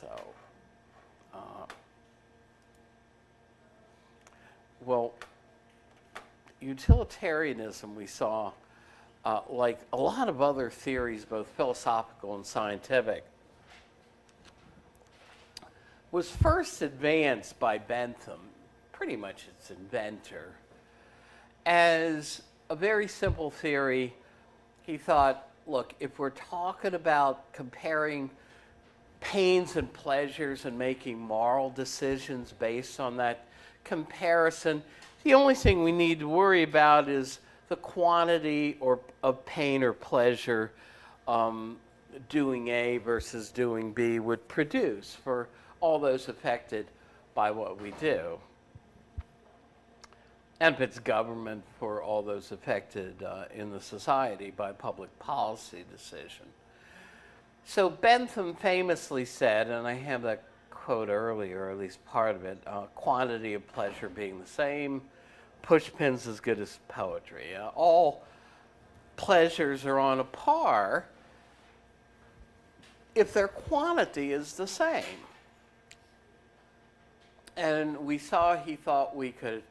So, uh, well, utilitarianism we saw, like a lot of other theories, both philosophical and scientific, was first advanced by Bentham, pretty much its inventor, as a very simple theory. He thought, look, if we're talking about comparing pains and pleasures and making moral decisions based on that comparison, the only thing we need to worry about is the quantity of pain or pleasure doing A versus doing B would produce for all those affected by what we do. And if it's government, for all those affected in the society by public policy decision. So Bentham famously said, and I have that quote earlier, or at least part of it, quantity of pleasure being the same, pushpins as good as poetry. All pleasures are on a par if their quantity is the same. And we saw he thought we could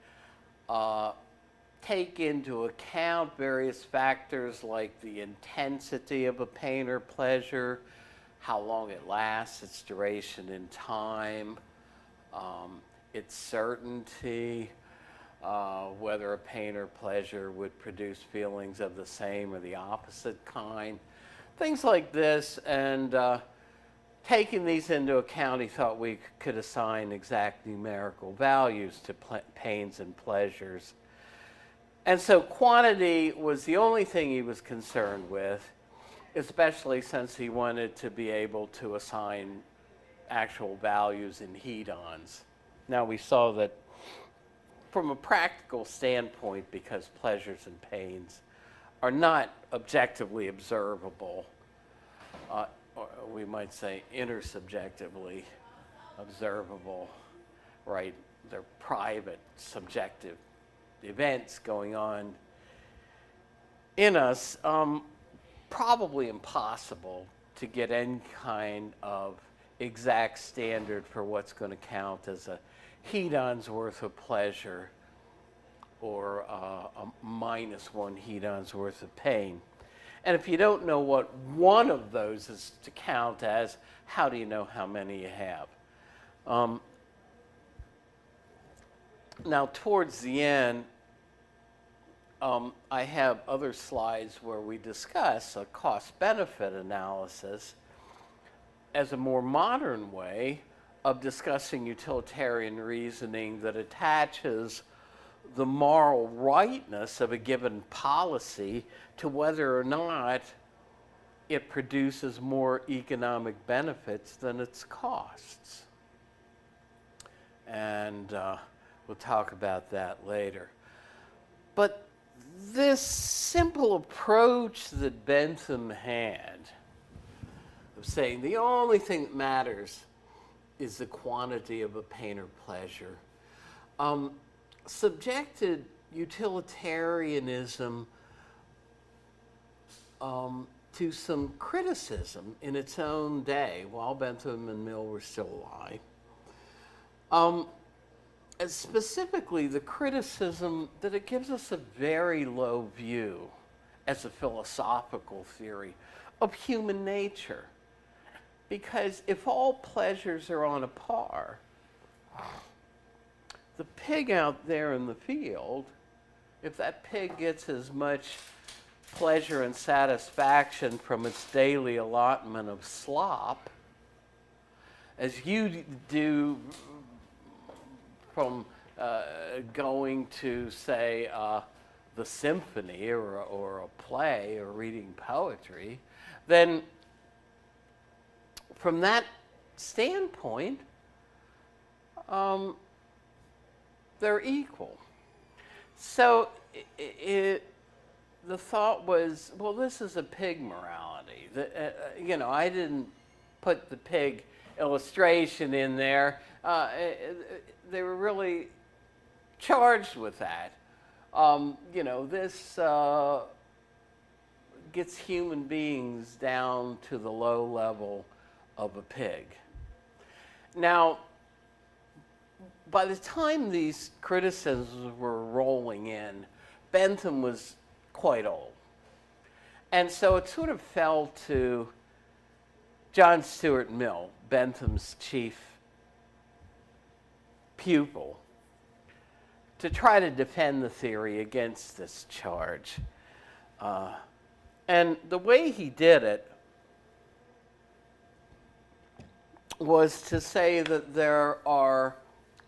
take into account various factors like the intensity of a pain or pleasure, how long it lasts, its duration in time, its certainty, whether a pain or pleasure would produce feelings of the same or the opposite kind, things like this. And taking these into account, he thought we could assign exact numerical values to pains and pleasures. And so quantity was the only thing he was concerned with, especially since he wanted to be able to assign actual values in hedons. Now we saw that from a practical standpoint, because pleasures and pains are not objectively observable, or we might say intersubjectively observable, right? They're private, subjective events going on in us. Probably impossible to get any kind of exact standard for what's going to count as a hedon's worth of pleasure or a minus one hedon's worth of pain. And if you don't know what one of those is to count as, how do you know how many you have? Now, towards the end, I have other slides where we discuss a cost-benefit analysis as a more modern way of discussing utilitarian reasoning that attaches the moral rightness of a given policy to whether or not it produces more economic benefits than its costs. And we'll talk about that later. But this simple approach that Bentham had of saying the only thing that matters is the quantity of a pain or pleasure, subjected utilitarianism to some criticism in its own day while Bentham and Mill were still alive. Specifically, the criticism that it gives us a very low view as a philosophical theory of human nature. Because if all pleasures are on a par, the pig out there in the field, if that pig gets as much pleasure and satisfaction from its daily allotment of slop as you do from going to, say, the symphony or a play or reading poetry, then from that standpoint, they're equal. So the thought was, well, this is a pig morality. I didn't put the pig illustration in there. They were really charged with that. This gets human beings down to the low level of a pig. Now, by the time these criticisms were rolling in, Bentham was quite old. And so it sort of fell to John Stuart Mill, Bentham's chief pupil, to try to defend the theory against this charge. And the way he did it was to say that there are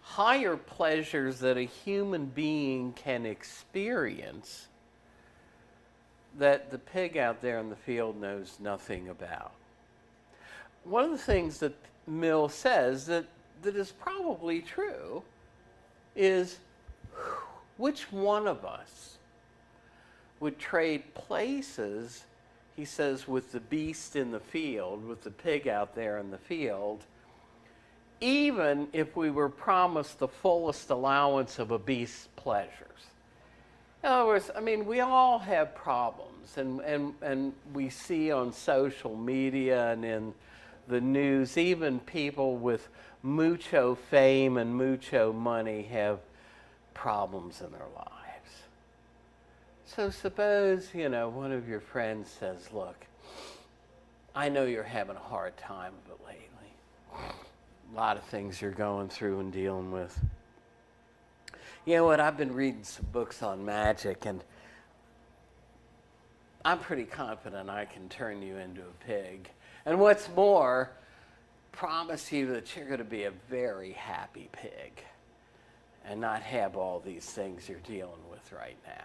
higher pleasures that a human being can experience that the pig out there in the field knows nothing about. One of the things that Mill says that is probably true is, which one of us would trade places, he says, with the beast in the field, with the pig out there in the field, even if we were promised the fullest allowance of a beast's pleasures? In other words, I mean, we all have problems, and we see on social media and in the news, even people with mucho fame and mucho money have problems in their lives. So suppose, one of your friends says, look, I know you're having a hard time of it lately. A lot of things you're going through and dealing with. You know what, I've been reading some books on magic, and I'm pretty confident I can turn you into a pig. And what's more, promise you that you're going to be a very happy pig and not have all these things you're dealing with right now.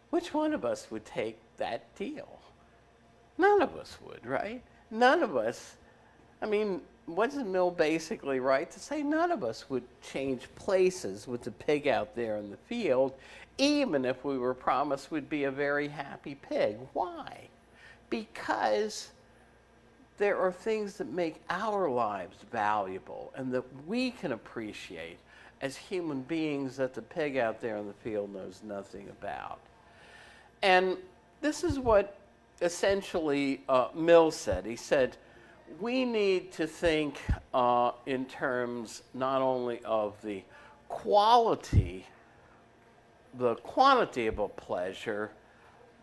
Which one of us would take that deal? None of us would, right? None of us. I mean, wasn't Mill basically right to say none of us would change places with the pig out there in the field, even if we were promised we'd be a very happy pig? Why? Because there are things that make our lives valuable and that we can appreciate as human beings that the pig out there in the field knows nothing about. And this is what essentially Mill said. He said, we need to think in terms not only of the quantity of a pleasure,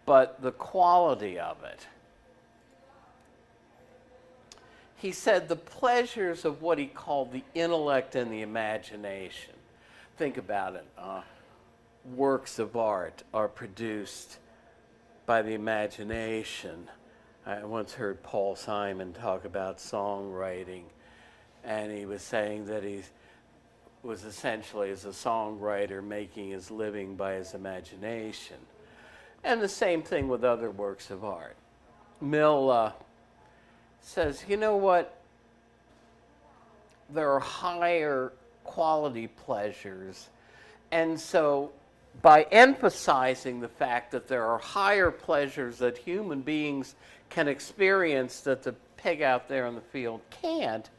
but the quality of it. He said the pleasures of what he called the intellect and the imagination. Think about it. Works of art are produced by the imagination. I once heard Paul Simon talk about songwriting, and he was saying that he was essentially, as a songwriter, making his living by his imagination. And the same thing with other works of art. Mill says, you know what? There are higher quality pleasures, and so by emphasizing the fact that there are higher pleasures that human beings can experience that the pig out there in the field can't,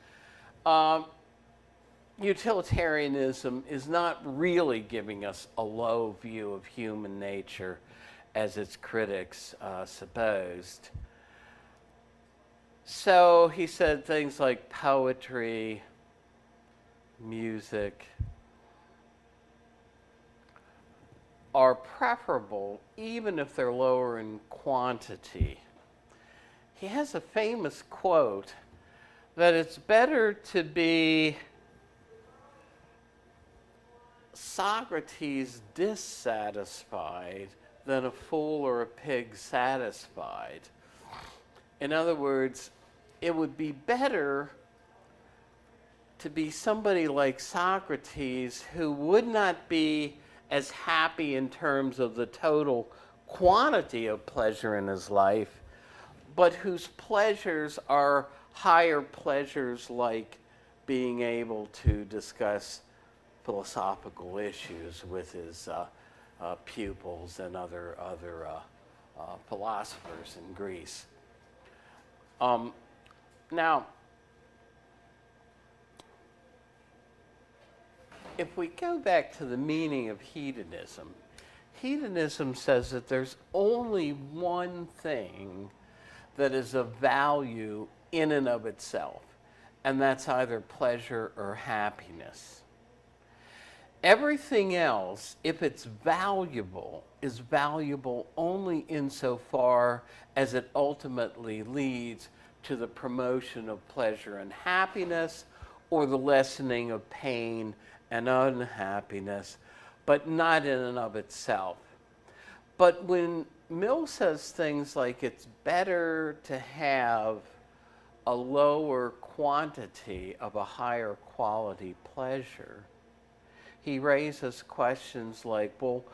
utilitarianism is not really giving us a low view of human nature as its critics supposed. So he said things like poetry, music, are preferable even if they're lower in quantity. He has a famous quote that it's better to be Socrates dissatisfied than a fool or a pig satisfied. In other words, it would be better to be somebody like Socrates who would not be as happy in terms of the total quantity of pleasure in his life, but whose pleasures are higher pleasures like being able to discuss philosophical issues with his pupils and other philosophers in Greece. Now, if we go back to the meaning of hedonism, hedonism says that there's only one thing that is of value in and of itself, and that's either pleasure or happiness. Everything else, if it's valuable, is valuable only insofar as it ultimately leads to the promotion of pleasure and happiness or the lessening of pain and unhappiness, but not in and of itself. But when Mill says things like it's better to have a lower quantity of a higher quality pleasure, he raises questions like, well,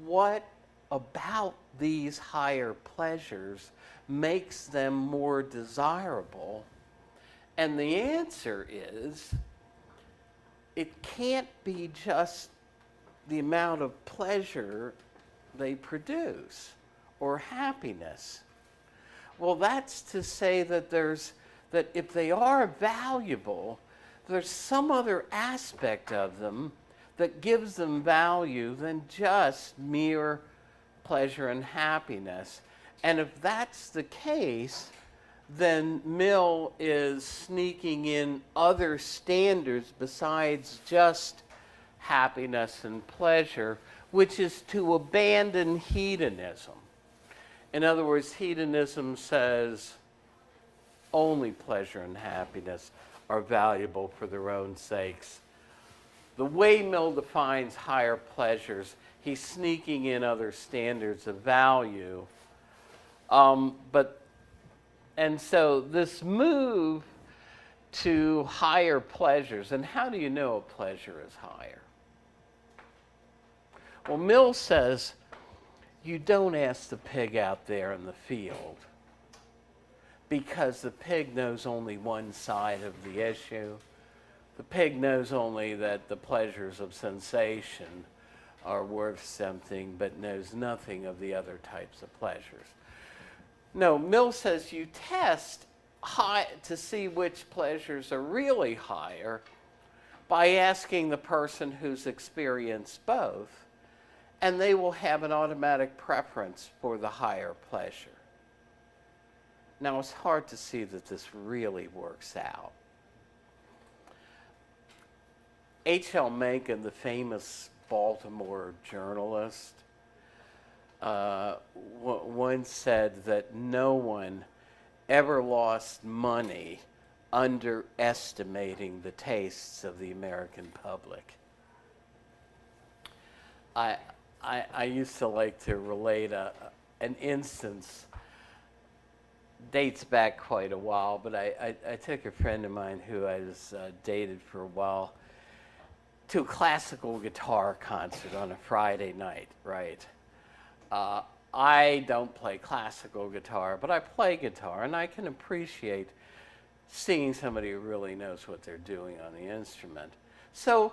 what about these higher pleasures makes them more desirable? And the answer is, it can't be just the amount of pleasure they produce or happiness. Well, that's to say that that if they are valuable, there's some other aspect of them that gives them value than just mere pleasure and happiness. And if that's the case, then Mill is sneaking in other standards besides just happiness and pleasure, which is to abandon hedonism. In other words, hedonism says only pleasure and happiness are valuable for their own sakes. The way Mill defines higher pleasures, he's sneaking in other standards of value. And so this move to higher pleasures, and how do you know a pleasure is higher? Well, Mill says you don't ask the pig out there in the field because the pig knows only one side of the issue. The pig knows only that the pleasures of sensation are worth something, but knows nothing of the other types of pleasures. No, Mill says you test to see which pleasures are really higher by asking the person who's experienced both, and they will have an automatic preference for the higher pleasure. Now, it's hard to see that this really works out. H.L. Mencken, the famous Baltimore journalist, once said that no one ever lost money underestimating the tastes of the American public. I used to like to relate an instance, dates back quite a while, but I took a friend of mine who I was dated for a while to a classical guitar concert on a Friday night, right? I don't play classical guitar, but I play guitar, and I can appreciate seeing somebody who really knows what they're doing on the instrument. So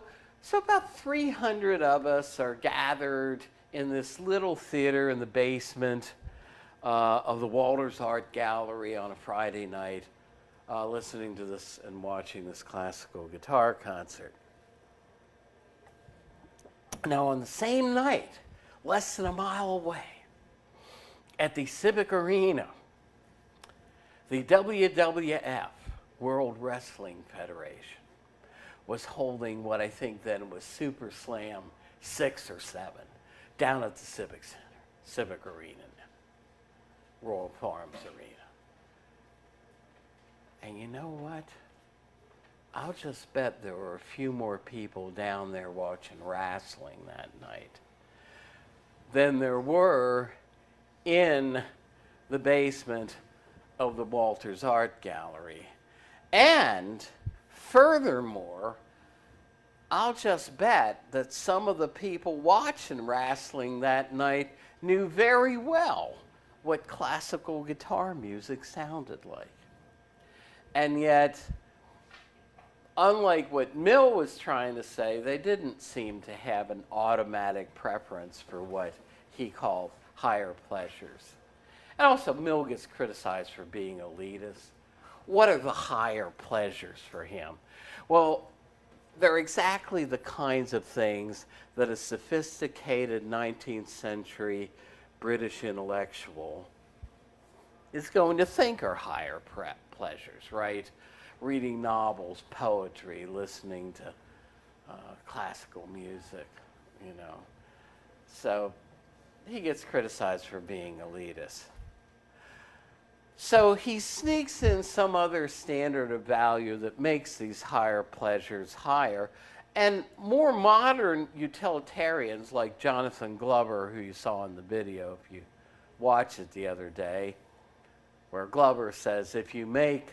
about 300 of us are gathered in this little theater in the basement of the Walters Art Gallery on a Friday night, listening to this and watching this classical guitar concert. Now, on the same night, less than a mile away, at the Civic Arena, the WWF, World Wrestling Federation, was holding what I think then was Super Slam 6 or 7 down at the Civic Center, Civic Arena, Royal Farms Arena. And you know what? I'll just bet there were a few more people down there watching wrestling that night than there were in the basement of the Walters Art Gallery. And furthermore, I'll just bet that some of the people watching wrestling that night knew very well what classical guitar music sounded like. And yet, unlike what Mill was trying to say, they didn't seem to have an automatic preference for what he called higher pleasures. And also, Mill gets criticized for being elitist. What are the higher pleasures for him? Well, they're exactly the kinds of things that a sophisticated 19th century British intellectual is going to think are higher pleasures, right? reading novels, poetry, listening to classical music, you know. So he gets criticized for being elitist. So he sneaks in some other standard of value that makes these higher pleasures higher. And more modern utilitarians like Jonathan Glover, who you saw in the video if you watched it the other day, where Glover says if you make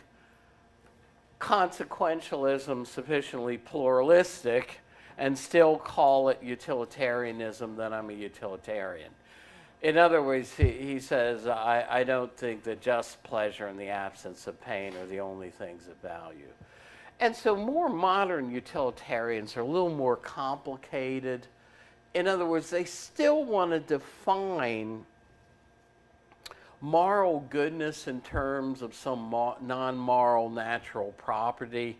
consequentialism sufficiently pluralistic and still call it utilitarianism, then I'm a utilitarian. In other words, he says, I don't think that just pleasure and the absence of pain are the only things of value. And so more modern utilitarians are a little more complicated. In other words, they still want to define moral goodness in terms of some non-moral natural property,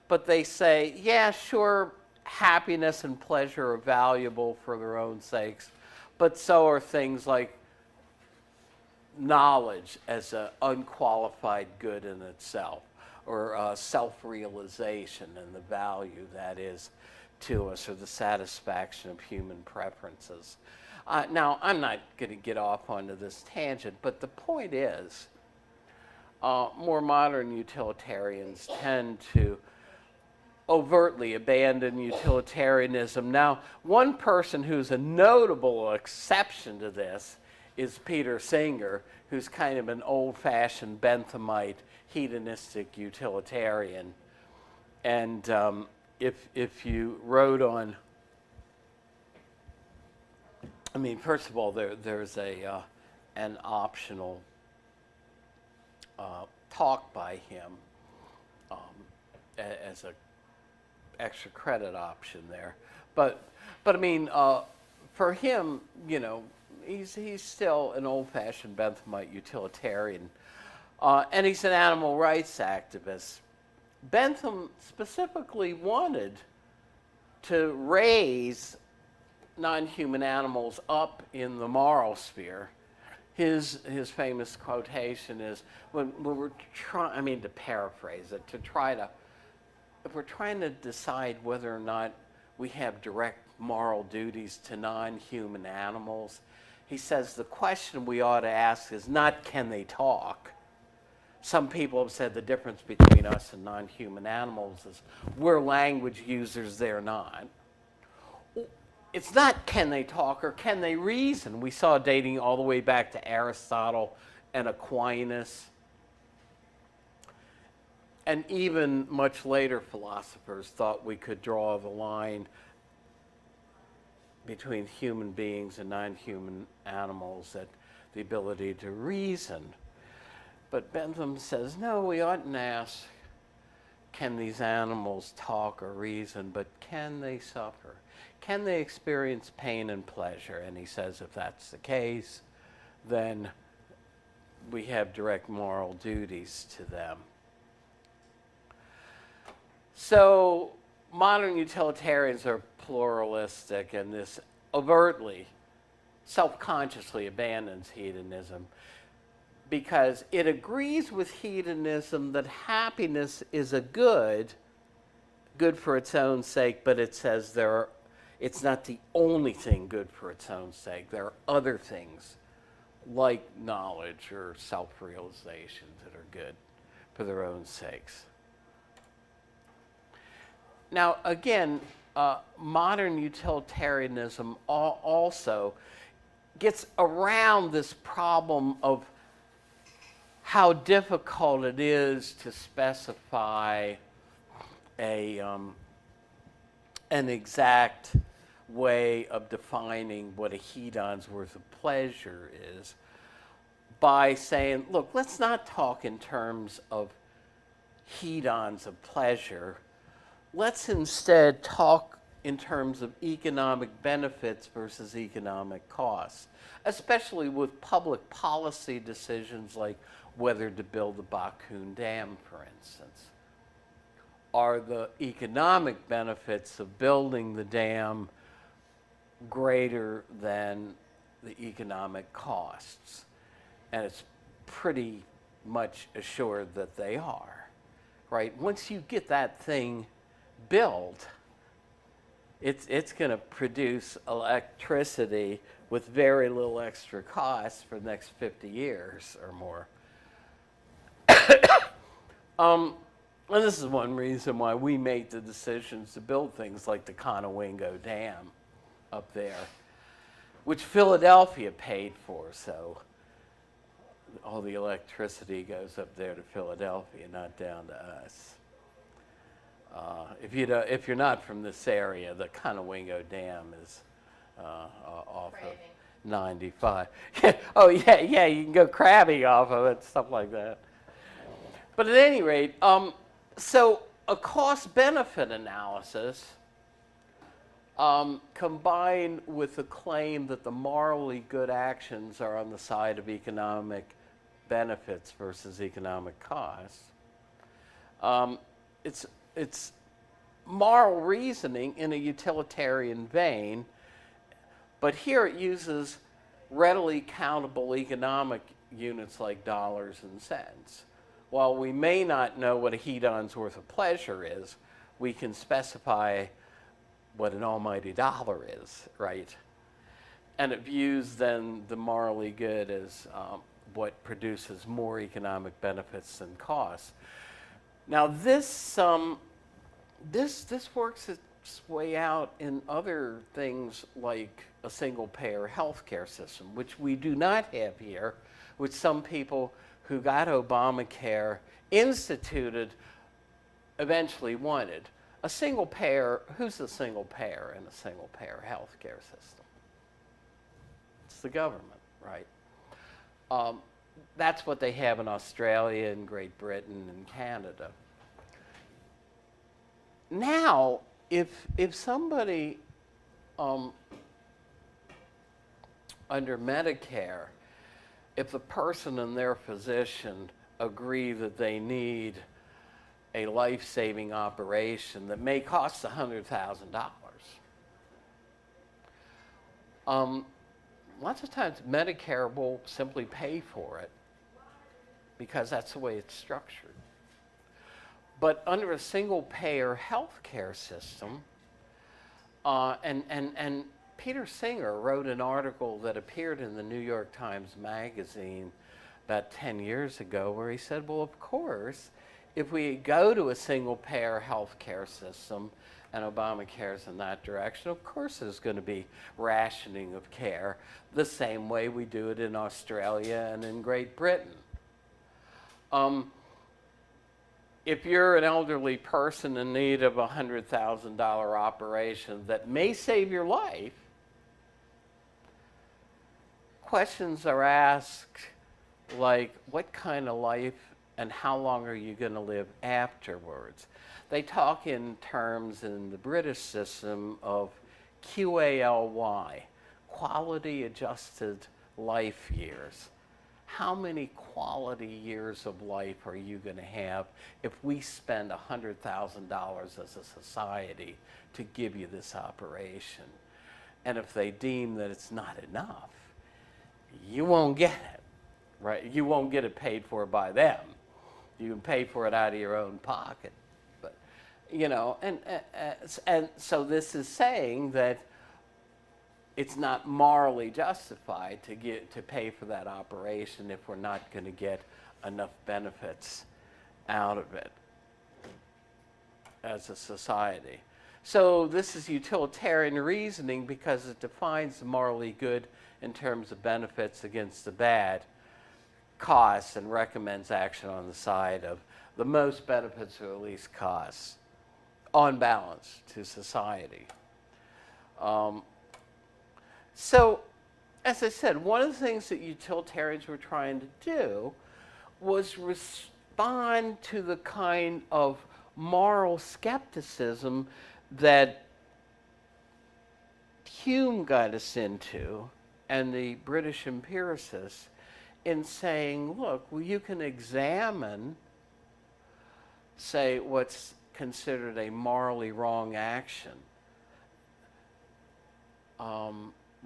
but they say, yeah, sure, happiness and pleasure are valuable for their own sakes, but so are things like knowledge as an unqualified good in itself, or self-realization and the value that is to us, or the satisfaction of human preferences. Now, I'm not going to get off onto this tangent, but the point is, more modern utilitarians tend to overtly abandon utilitarianism. Now, one person who's a notable exception to this is Peter Singer, who's kind of an old-fashioned Benthamite, hedonistic utilitarian. And if you wrote on, I mean, first of all, there's an optional talk by him as a extra credit option there, but I mean, for him, you know, he's still an old-fashioned Benthamite utilitarian, and he's an animal rights activist. Bentham specifically wanted to raise non-human animals up in the moral sphere. His famous quotation is, when we're trying, I mean, to paraphrase it, if we're trying to decide whether or not we have direct moral duties to non-human animals, he says the question we ought to ask is not, can they talk? Some people have said the difference between us and non-human animals is we're language users, they're not. It's not can they talk or can they reason. We saw dating all the way back to Aristotle and Aquinas. And even much later philosophers thought we could draw the line between human beings and non-human animals, that the ability to reason. But Bentham says, no, we oughtn't ask, can these animals talk or reason, but can they suffer? Can they experience pain and pleasure? And he says if that's the case, then we have direct moral duties to them. So modern utilitarians are pluralistic, and this overtly, self-consciously abandons hedonism because it agrees with hedonism that happiness is a good for its own sake, but it says it's not the only thing good for its own sake. There are other things like knowledge or self-realization that are good for their own sakes. Now, again, modern utilitarianism also gets around this problem of how difficult it is to specify an exact way of defining what a hedon's worth of pleasure is by saying, look, let's not talk in terms of hedons of pleasure. Let's instead talk in terms of economic benefits versus economic costs, especially with public policy decisions like whether to build the Bakun Dam, for instance. Are the economic benefits of building the dam greater than the economic costs? And it's pretty much assured that they are. right? Once you get that thing built, it's going to produce electricity with very little extra cost for the next 50 years or more. And this is one reason why we made the decisions to build things like the Conowingo Dam up there, which Philadelphia paid for, so all the electricity goes up there to Philadelphia, not down to us. If you're not from this area, the Conowingo Dam is off of 95. Oh yeah, you can go crabbing off of it, stuff like that. But at any rate, so a cost-benefit analysis combined with the claim that the morally good actions are on the side of economic benefits versus economic costs. It's moral reasoning in a utilitarian vein, but here it uses readily countable economic units like dollars and cents. While we may not know what a hedon's worth of pleasure is, we can specify what an almighty dollar is, right? And it views then the morally good as what produces more economic benefits than costs. Now this works its way out in other things like a single-payer healthcare system, which we do not have here, which some people who got Obamacare instituted eventually wanted. A single payer, who's the single payer in a single payer healthcare system? It's the government, right? That's what they have in Australia and Great Britain and Canada. Now, if somebody under Medicare, if the person and their physician agree that they need a life-saving operation that may cost $100,000, lots of times Medicare will simply pay for it because that's the way it's structured. But under a single-payer healthcare system, and Peter Singer wrote an article that appeared in the New York Times Magazine about 10 years ago where he said, well, of course, if we go to a single-payer healthcare system and Obamacare's in that direction, of course there's going to be rationing of care the same way we do it in Australia and in Great Britain. If you're an elderly person in need of a $100,000 operation that may save your life, questions are asked like, what kind of life and how long are you going to live afterwards? They talk in terms in the British system of QALY, quality adjusted life years. How many quality years of life are you going to have if we spend $100,000 as a society to give you this operation? And if they deem that it's not enough, you won't get it, right? You won't get it paid for by them. You can pay for it out of your own pocket. But, you know, and so this is saying that it's not morally justified to pay for that operation if we're not going to get enough benefits out of it as a society. So this is utilitarian reasoning because it defines the morally good in terms of benefits against the bad costs and recommends action on the side of the most benefits or the least costs on balance to society. So, as I said, one of the things that utilitarians were trying to do was respond to the kind of moral skepticism that Hume got us into and the British empiricists in saying, look, well, you can examine, say, what's considered a morally wrong action,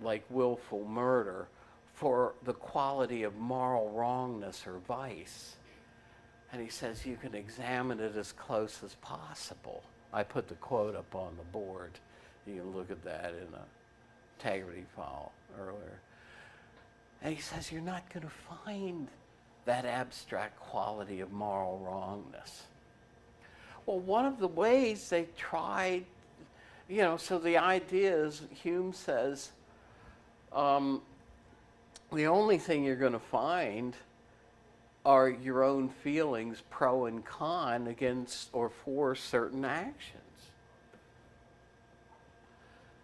like willful murder, for the quality of moral wrongness or vice. And he says you can examine it as close as possible. I put the quote up on the board. You can look at that in a integrity file earlier. And he says you're not going to find that abstract quality of moral wrongness. Well, one of the ways they tried, so the idea is, Hume says, the only thing you're going to find are your own feelings, pro and con, against or for certain actions.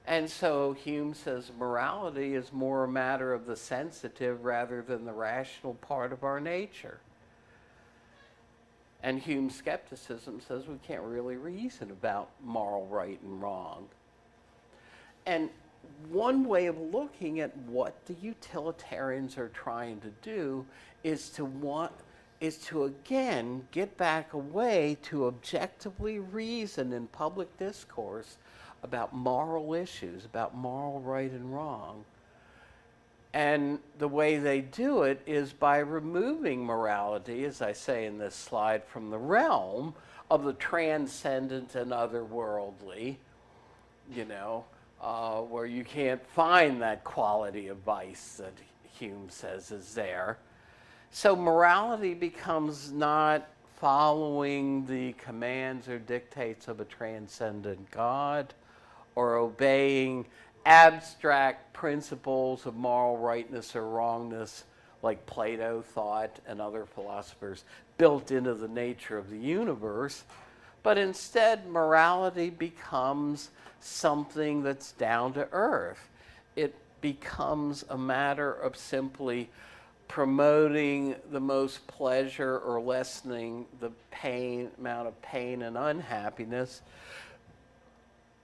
And so Hume says morality is more a matter of the sensitive rather than the rational part of our nature. And Hume's skepticism says we can't really reason about moral right and wrong. And one way of looking at what the utilitarians are trying to do is to again get back away to objectively reason in public discourse about moral issues, about moral right and wrong. And the way they do it is by removing morality, as I say in this slide, from the realm of the transcendent and otherworldly, where you can't find that quality of vice that Hume says is there. So morality becomes not following the commands or dictates of a transcendent God, or obeying abstract principles of moral rightness or wrongness like Plato thought and other philosophers built into the nature of the universe, but instead morality becomes something that's down to earth. It becomes a matter of simply promoting the most pleasure or lessening the amount of pain and unhappiness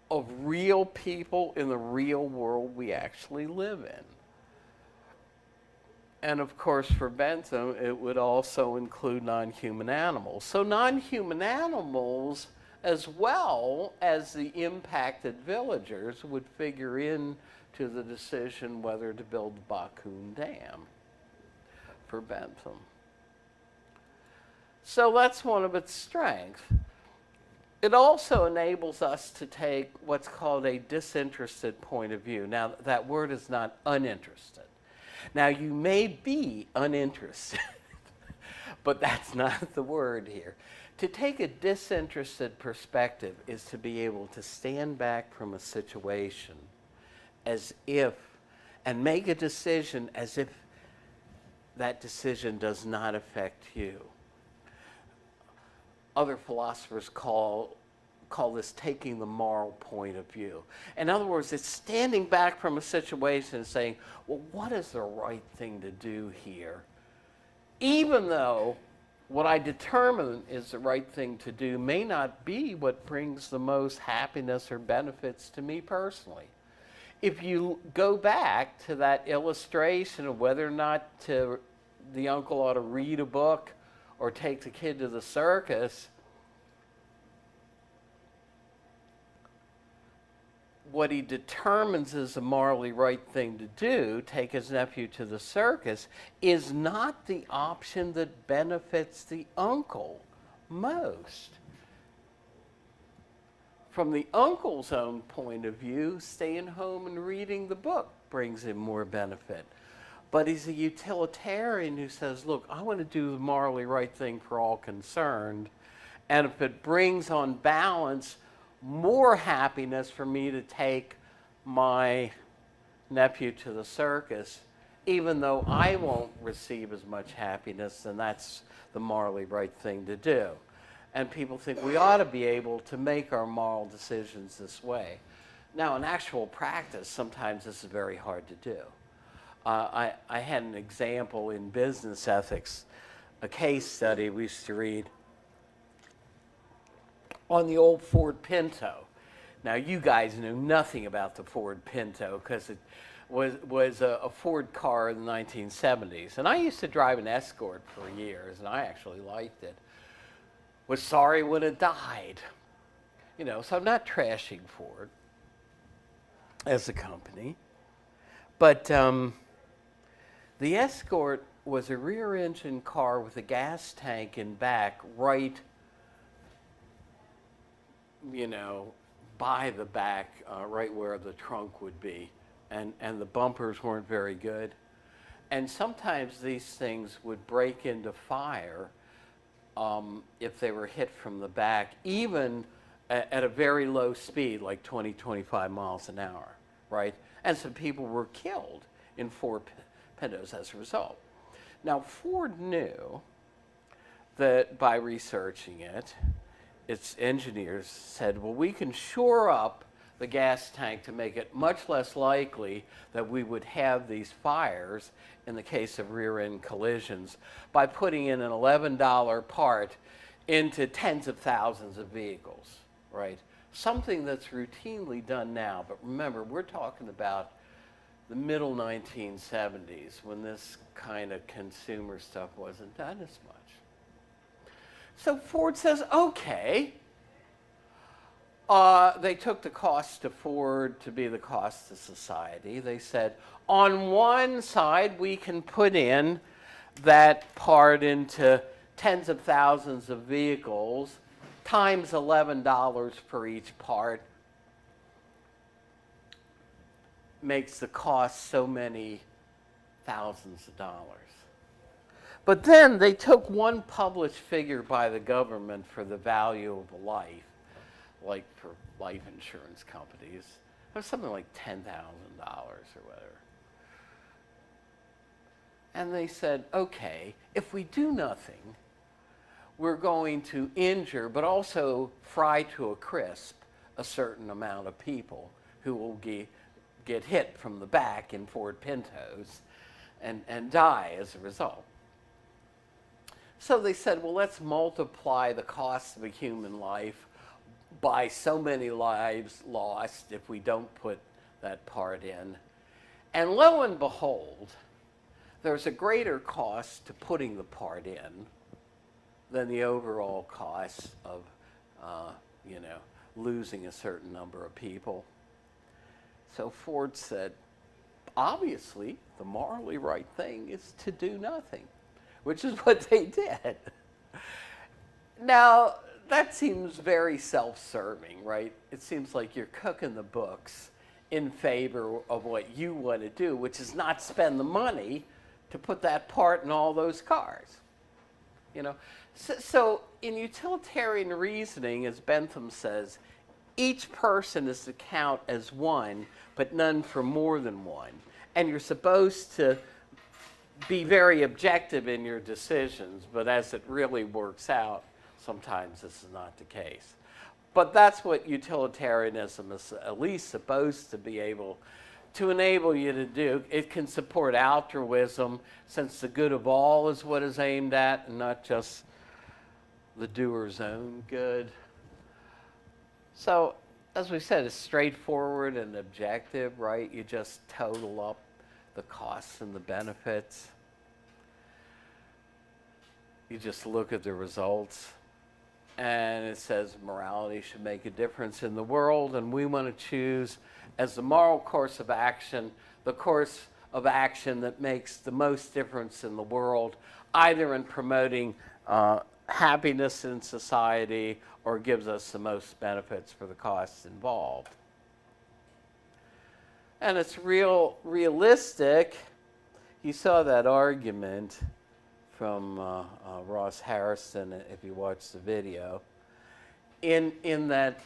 of real people in the real world we actually live in. And of course, for Bentham, it would also include non-human animals. So non-human animals, as well as the impacted villagers, would figure in to the decision whether to build the Bakun Dam for Bentham. So that's one of its strengths. It also enables us to take what's called a disinterested point of view. Now, that word is not uninterested. Now, you may be uninterested, but that's not the word here. To take a disinterested perspective is to be able to stand back from a situation as if, and make a decision as if that decision does not affect you. Other philosophers call this taking the moral point of view. In other words, it's standing back from a situation and saying, well, what is the right thing to do here? Even though what I determine is the right thing to do may not be what brings the most happiness or benefits to me personally. If you go back to that illustration of whether or not the uncle ought to read a book or take the kid to the circus, what he determines is the morally right thing to do, take his nephew to the circus, is not the option that benefits the uncle most. From the uncle's own point of view, staying home and reading the book brings him more benefit. But he's a utilitarian who says, look, I want to do the morally right thing for all concerned, and if it brings on balance more happiness for me to take my nephew to the circus, even though I won't receive as much happiness, then that's the morally right thing to do. And people think we ought to be able to make our moral decisions this way. Now, in actual practice, sometimes this is very hard to do. I had an example in business ethics, a case study we used to read on the old Ford Pinto. Now, you guys knew nothing about the Ford Pinto because it was a Ford car in the 1970s. And I used to drive an Escort for years, and I actually liked it. Was sorry when it died. So I'm not trashing Ford as a company. But the Escort was a rear engine car with a gas tank in back, right, by the back, right where the trunk would be. And the bumpers weren't very good. And sometimes these things would break into fire if they were hit from the back, even at a very low speed, like 20, 25 miles an hour, right? And some people were killed in Ford Pintos as a result. Now, Ford knew that by researching it, its engineers said, well, we can shore up the gas tank to make it much less likely that we would have these fires in the case of rear-end collisions by putting in an $11 part into tens of thousands of vehicles, right? Something that's routinely done now, but remember, we're talking about the middle 1970s when this kind of consumer stuff wasn't done as much. So Ford says, okay. They took the cost to Ford to be the cost to society. They said, on one side, we can put in that part into tens of thousands of vehicles times $11 for each part makes the cost so many thousands of dollars. But then they took one published figure by the government for the value of a life, like for life insurance companies. It was something like $10,000 or whatever. And they said, okay, if we do nothing, we're going to injure, but also fry to a crisp a certain amount of people who will get hit from the back in Ford Pintos and die as a result. So they said, well, let's multiply the cost of a human life by so many lives lost if we don't put that part in. And lo and behold, there's a greater cost to putting the part in than the overall cost of, losing a certain number of people. So Ford said, obviously, the morally right thing is to do nothing, which is what they did. Now, that seems very self-serving, right? It seems like you're cooking the books in favor of what you want to do, which is not spend the money to put that part in all those cars. So in utilitarian reasoning, as Bentham says, each person is to count as one, but none for more than one. And you're supposed to be very objective in your decisions, but as it really works out, sometimes this is not the case. But that's what utilitarianism is at least supposed to be able to enable you to do. It can support altruism, since the good of all is what is aimed at, and not just the doer's own good. So, as we said, it's straightforward and objective, right? You just total up the costs and the benefits. You just look at the results. And it says morality should make a difference in the world, and we want to choose as the moral course of action, the course of action that makes the most difference in the world, either in promoting happiness in society or gives us the most benefits for the costs involved. And it's realistic. You saw that argument from Ross Harrison, if you watch the video, in that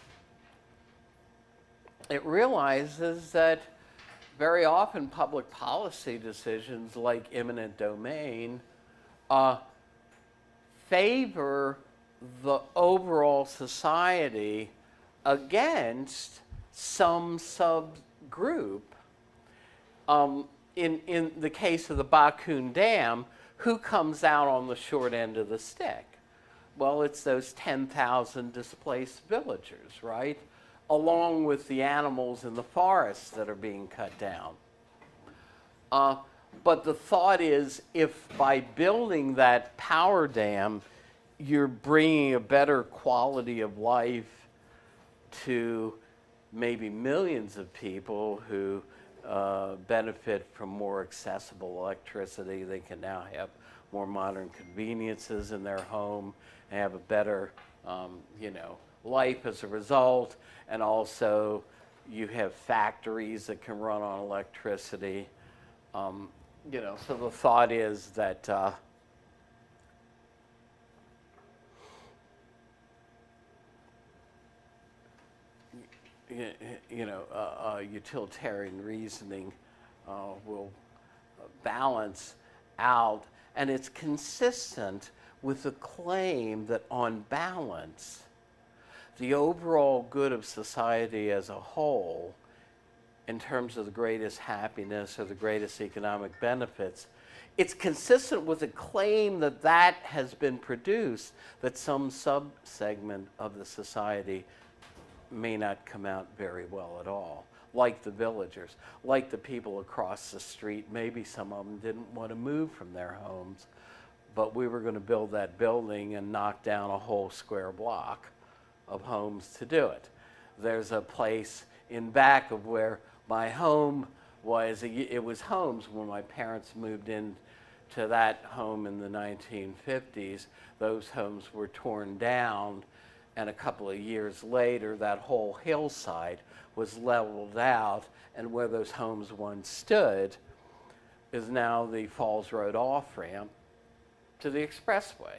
it realizes that very often public policy decisions like eminent domain favor the overall society against some subgroup. In the case of the Bakun Dam, who comes out on the short end of the stick? Well, it's those 10,000 displaced villagers, right? Along with the animals in the forests that are being cut down. But the thought is, if by building that power dam, you're bringing a better quality of life to maybe millions of people who benefit from more accessible electricity, they can now have more modern conveniences in their home and have a better, life as a result. And also, you have factories that can run on electricity. So the thought is that utilitarian reasoning will balance out, and it's consistent with the claim that on balance, the overall good of society as a whole, in terms of the greatest happiness or the greatest economic benefits, it's consistent with the claim that that has been produced, that some sub-segment of the society may not come out very well at all, like the villagers, like the people across the street. Maybe some of them didn't want to move from their homes, but we were going to build that building and knock down a whole square block of homes to do it. There's a place in back of where my home was. It was Homes when my parents moved in to that home in the 1950s. Those homes were torn down, and a couple of years later, that whole hillside was leveled out, and where those homes once stood is now the Falls Road off-ramp to the expressway.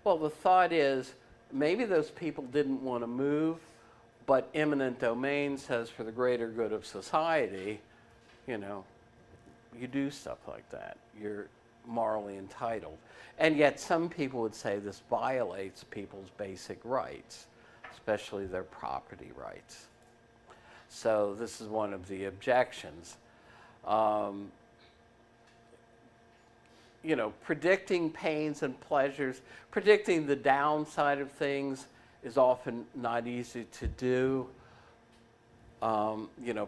Well, the thought is, maybe those people didn't want to move, but eminent domain says for the greater good of society, you do stuff like that. You're morally entitled. And yet some people would say this violates people's basic rights, especially their property rights. So this is one of the objections. Predicting pains and pleasures, predicting the downside of things is often not easy to do.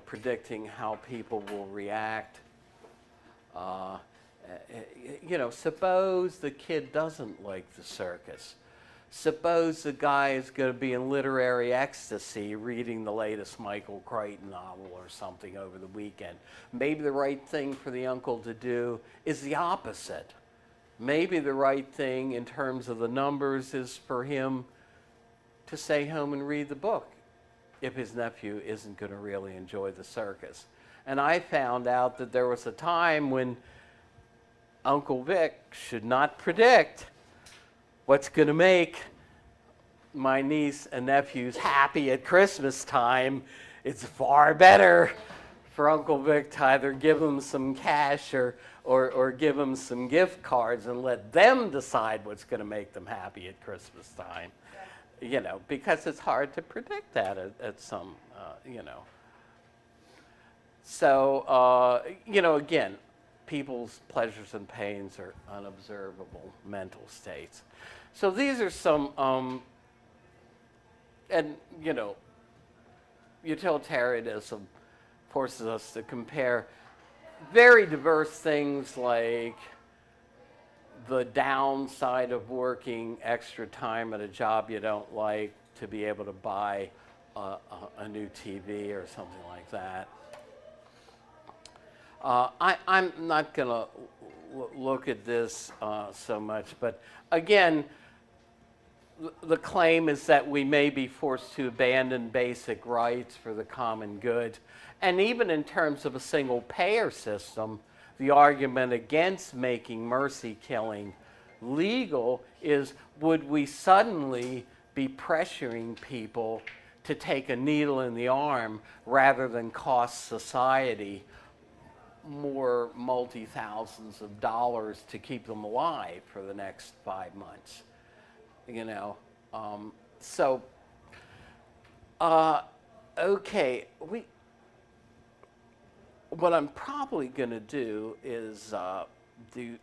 Predicting how people will react. Suppose the kid doesn't like the circus. Suppose the guy is going to be in literary ecstasy reading the latest Michael Crichton novel or something over the weekend. Maybe the right thing for the uncle to do is the opposite. Maybe the right thing in terms of the numbers is for him to stay home and read the book if his nephew isn't going to really enjoy the circus. And I found out that there was a time when Uncle Vic should not predict what's going to make my niece and nephews happy at Christmas time. It's far better for Uncle Vic to either give them some cash or give them some gift cards and let them decide what's going to make them happy at Christmas time. Because it's hard to predict that at some. So, again, people's pleasures and pains are unobservable mental states. So these are some, utilitarianism forces us to compare very diverse things like the downside of working extra time at a job you don't like to be able to buy a new TV or something like that. I'm not going to look at this so much, but again, the claim is that we may be forced to abandon basic rights for the common good. And even in terms of a single payer system, the argument against making mercy killing legal is, would we suddenly be pressuring people to take a needle in the arm rather than cost society more multi-thousands of dollars to keep them alive for the next 5 months? Okay, what I'm probably going to do is do